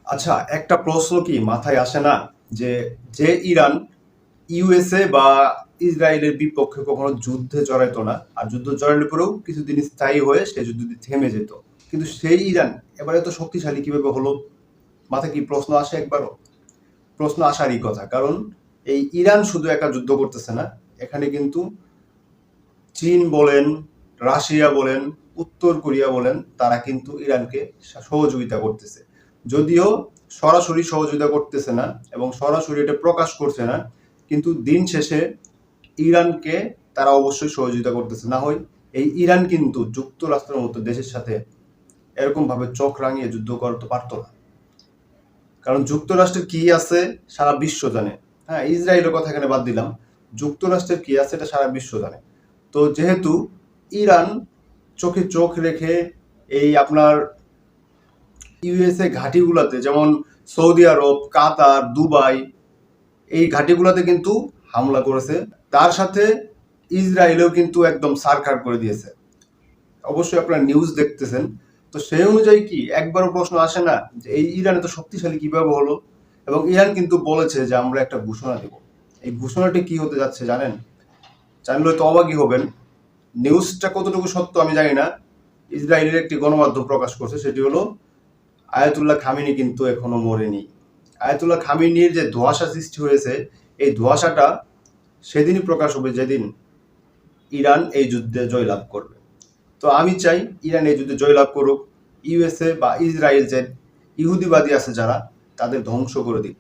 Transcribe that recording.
আচ্ছা, একটা প্রশ্ন কি মাথায় আসে না যে যে ইরান ইউএসএ বা ইসরায়েলের বিপক্ষে কখনো যুদ্ধে জড়াইতো না, আর যুদ্ধ জড়ানোর পরেও কিছুদিন স্থায়ী হয়ে সে যুদ্ধ থেমে যেত, কিন্তু সেই ইরান এবারে এত শক্তিশালী কিভাবে হলো? মাথায় কি প্রশ্ন আসে একবারও? প্রশ্ন আসারই কথা, কারণ এই ইরান শুধু একা যুদ্ধ করতেছে না। এখানে কিন্তু চীন বলেন, রাশিয়া বলেন, উত্তর কোরিয়া বলেন, তারা কিন্তু ইরানকে সহযোগিতা করতেছে। যদিও সরাসরি সহযোগিতা করতেছে না এবং সরাসরি এটা প্রকাশ করছে না, কিন্তু দিন শেষে ইরানকে তারা অবশ্যই সহযোগিতা করতেছে। না হয় এই ইরান কিন্তু যুক্তরাষ্ট্রের মতো দেশের সাথে এরকম ভাবে চোখ রাঙিয়ে যুদ্ধ করতে পারতো না। কারণ যুক্তরাষ্ট্রের কি আছে সারা বিশ্ব জানে। হ্যাঁ, ইসরায়েলের কথা এখানে বাদ দিলাম, যুক্তরাষ্ট্রের কি আছে এটা সারা বিশ্ব জানে। তো যেহেতু ইরান চোখে চোখ রেখে এই আপনার ইউএসএ ঘাঁটিগুলোতে, যেমন সৌদি আরব, কাতার, দুবাই, এই ঘাঁটিগুলোতে কিন্তু হামলা করেছে, তার সাথে ইসরায়েলেও কিন্তু একদম সারখার করে দিয়েছে। অবশ্যই আপনারা নিউজ দেখতেছেন। তো সেই অনুযায়ী কি একবারও প্রশ্ন আসে না যে এই ইরান এত শক্তিশালী কিভাবে হলো? এবং ইরান কিন্তু বলেছে যে আমরা একটা ঘোষণা দেব। এই ঘোষণাটি কি হতে যাচ্ছে জানেন? জানলে তো অবাকই হবেন। নিউজটা কতটুকু সত্য আমি জানি না। ইসরায়েলের একটি গণমাধ্যম প্রকাশ করছে, সেটি হলো আয়াতুল্লাহ খামেনি কিন্তু এখনো মরেনি। আয়াতুল্লাহ খামেনির যে ধোঁয়াশা সৃষ্টি হয়েছে, এই ধোঁয়াশাটা সেদিনই প্রকাশ হবে যেদিন ইরান এই যুদ্ধে জয়লাভ করবে। তো আমি চাই ইরান এই যুদ্ধে জয়লাভ করুক, ইউএসএ বা ইসরায়েল যে ইহুদিবাদী আছে যারা, তাদের ধ্বংস করে দিক।